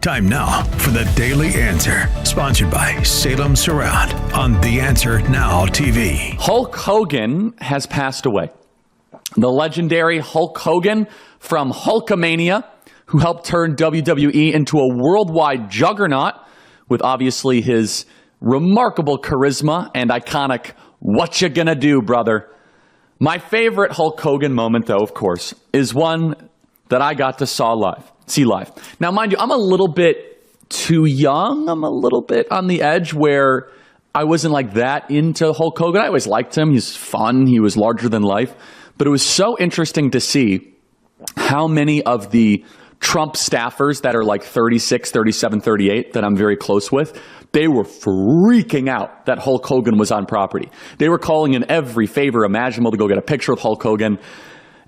Time now for the Daily Answer, sponsored by Salem Surround on The Answer Now TV. Hulk Hogan has passed away. The legendary Hulk Hogan from Hulkamania, who helped turn WWE into a worldwide juggernaut with obviously his remarkable charisma and iconic "What you gonna do, brother?" My favorite Hulk Hogan moment, though, of course, is one that I got to see live. Now, mind you, I'm a little bit too young. I'm a little bit on the edge where I wasn't like that into Hulk Hogan. I always liked him. He's fun. He was larger than life. But it was so interesting to see how many of the Trump staffers that are like 36, 37, 38 that I'm very close with, they were freaking out that Hulk Hogan was on property. They were calling in every favor imaginable to go get a picture with Hulk Hogan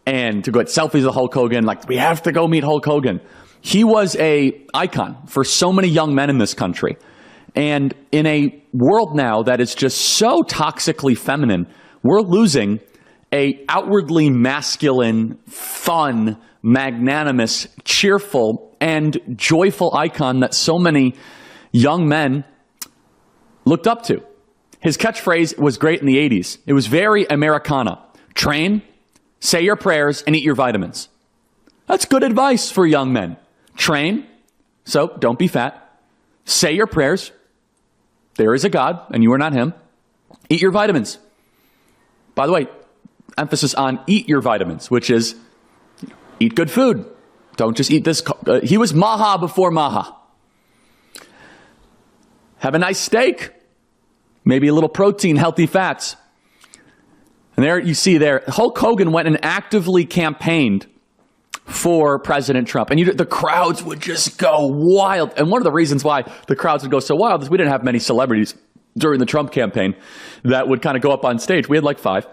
and to go get selfies with Hulk Hogan. Like, we have to go meet Hulk Hogan. He was an icon for so many young men in this country. And in a world now that is just so toxically feminine, we're losing a outwardly masculine, fun, magnanimous, cheerful, and joyful icon that so many young men looked up to. His catchphrase was great in the 80s. It was very Americana. Train, say your prayers, and eat your vitamins. That's good advice for young men. Train, so don't be fat. Say your prayers. There is a God, and you are not him. Eat your vitamins. By the way, emphasis on eat your vitamins, which is eat good food. Don't just eat this. He was maha before maha. Have a nice steak. Maybe a little protein, healthy fats. And there you see there, Hulk Hogan went and actively campaigned for President Trump. And the crowds would just go wild. And one of the reasons why the crowds would go so wild is we didn't have many celebrities during the Trump campaign that would kind of go up on stage. We had like 5.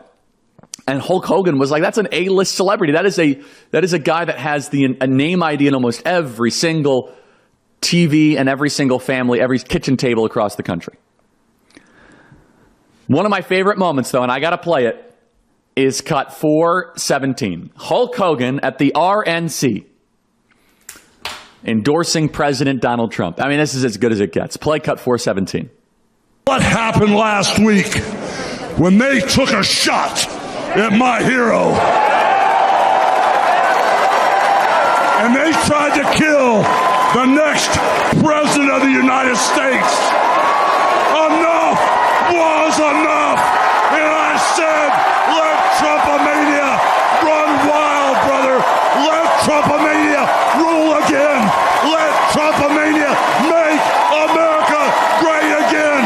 And Hulk Hogan was like, that's an A-list celebrity. That is a guy that has a name ID in almost every single TV and every single family, every kitchen table across the country. One of my favorite moments, though, and I got to play it, is cut 417. Hulk Hogan at the RNC endorsing President Donald Trump. I mean, this is as good as it gets. Play cut 417. What happened last week when they took a shot at my hero and they tried to kill the next president of the United States? Enough was enough. And I said, let Trumpomania run wild, brother. Let Trumpomania rule again. Let Trumpomania make America great again.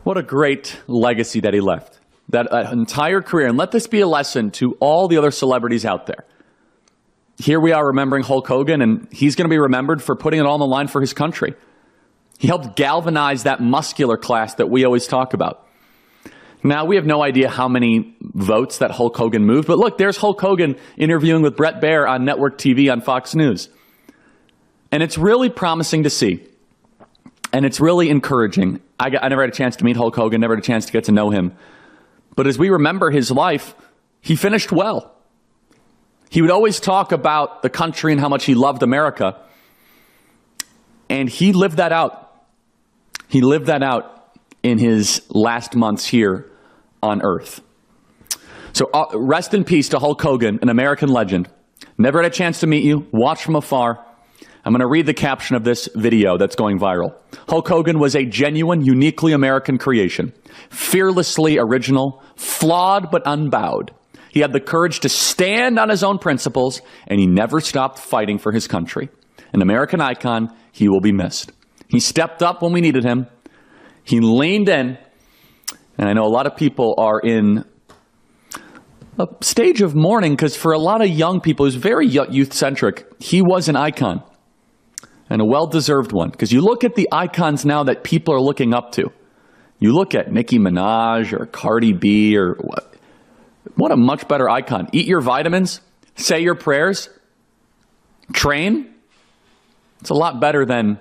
What a great legacy that he left. That entire career. And let this be a lesson to all the other celebrities out there. Here we are remembering Hulk Hogan, and he's going to be remembered for putting it all on the line for his country. He helped galvanize that muscular class that we always talk about. Now, we have no idea how many votes that Hulk Hogan moved, but look, there's Hulk Hogan interviewing with Bret Baier on network TV on Fox News. And it's really promising to see. And it's really encouraging. I never had a chance to meet Hulk Hogan, never had a chance to get to know him. But as we remember his life, he finished well. He would always talk about the country and how much he loved America. And he lived that out. He lived that out in his last months here on Earth. So rest in peace to Hulk Hogan, an American legend. Never had a chance to meet you. Watch from afar. I'm going to read the caption of this video that's going viral. Hulk Hogan was a genuine, uniquely American creation. Fearlessly original, flawed but unbowed. He had the courage to stand on his own principles, and he never stopped fighting for his country. An American icon, he will be missed. He stepped up when we needed him. He leaned in, and I know a lot of people are in a stage of mourning because for a lot of young people, who's very youth-centric, he was an icon. And a well-deserved one. Because you look at the icons now that people are looking up to. You look at Nicki Minaj or Cardi B or what a much better icon. Eat your vitamins. Say your prayers. Train. It's a lot better than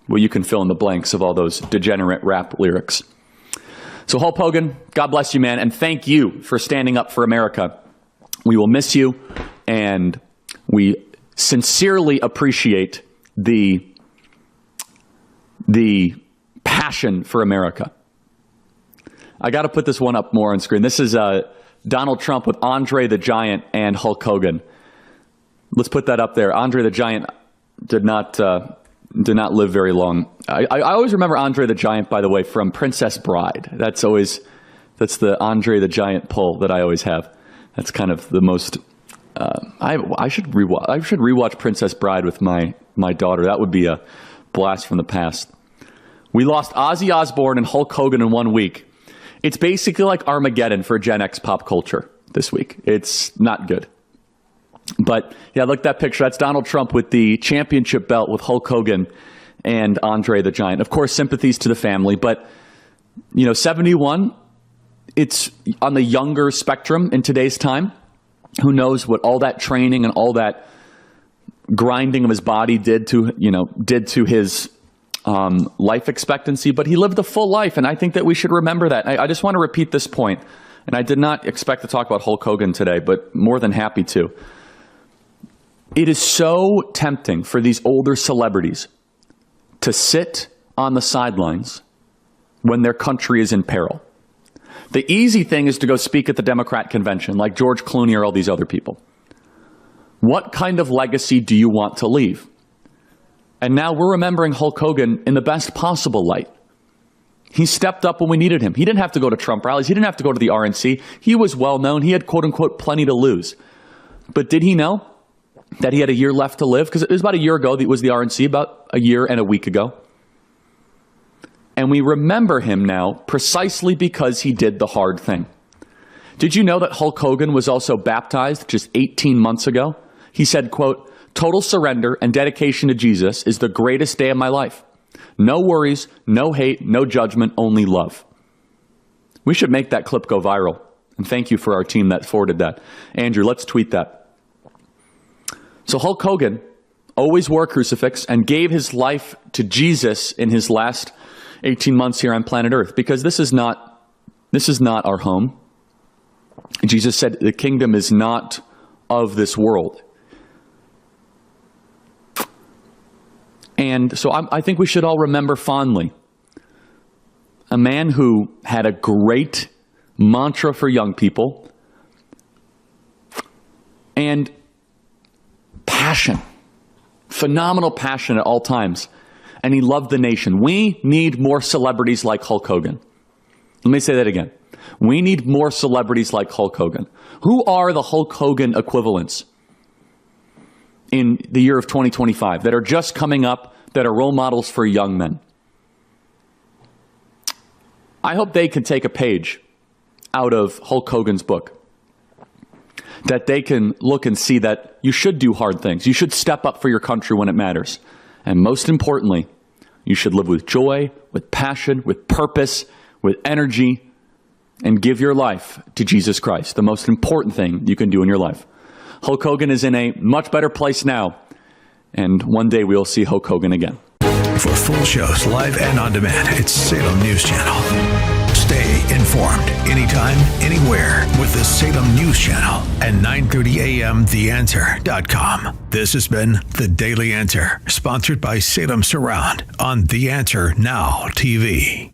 well, you can fill in the blanks of all those degenerate rap lyrics. So Hulk Hogan, God bless you, man, and thank you for standing up for America. We will miss you, and we sincerely appreciate the passion for America. I got to put this one up more on screen. This is Donald Trump with Andre the Giant and Hulk Hogan. Let's put that up there. Andre the Giant did not live very long. I always remember Andre the Giant, by the way, from Princess Bride. That's the Andre the Giant pull that I always have. That's kind of the most. I should rewatch Princess Bride with my daughter. That would be a blast from the past. We lost Ozzy Osbourne and Hulk Hogan in 1 week. It's basically like Armageddon for Gen X pop culture this week. It's not good. But yeah, look at that picture. That's Donald Trump with the championship belt with Hulk Hogan and Andre the Giant. Of course, sympathies to the family, but 71, it's on the younger spectrum in today's time. Who knows what all that training and all that grinding of his body did to his life expectancy, but he lived a full life, and I think that we should remember that. I just want to repeat this point, and I did not expect to talk about Hulk Hogan today, but more than happy to. It is so tempting for these older celebrities to sit on the sidelines when their country is in peril. The easy thing is to go speak at the Democrat convention like George Clooney or all these other people. What kind of legacy do you want to leave? And now we're remembering Hulk Hogan in the best possible light. He stepped up when we needed him. He didn't have to go to Trump rallies. He didn't have to go to the RNC. He was well known. He had, quote unquote, plenty to lose. But did he know that he had a year left to live? Because it was about a year ago that it was the RNC, about a year and a week ago. And we remember him now precisely because he did the hard thing. Did you know that Hulk Hogan was also baptized just 18 months ago? He said, quote, "Total surrender and dedication to Jesus is the greatest day of my life. No worries, no hate, no judgment, only love." We should make that clip go viral. And thank you for our team that forwarded that. Andrew, let's tweet that. So Hulk Hogan always wore a crucifix and gave his life to Jesus in his last 18 months here on planet Earth, because this is not our home. Jesus said the kingdom is not of this world. And so I think we should all remember fondly a man who had a great mantra for young people and passion, phenomenal passion at all times. And he loved the nation. We need more celebrities like Hulk Hogan. Let me say that again. We need more celebrities like Hulk Hogan. Who are the Hulk Hogan equivalents in the year of 2025 that are just coming up, that are role models for young men? I hope they can take a page out of Hulk Hogan's book, that they can look and see that you should do hard things. You should step up for your country when it matters. And most importantly, you should live with joy, with passion, with purpose, with energy, and give your life to Jesus Christ, the most important thing you can do in your life. Hulk Hogan is in a much better place now, and one day we'll see Hulk Hogan again. For full shows, live and on demand, it's Salem News Channel. Stay informed anytime, anywhere with the Salem News Channel and 9:30 a.m. TheAnswer.com. This has been The Daily Answer, sponsored by Salem Surround on The Answer Now TV.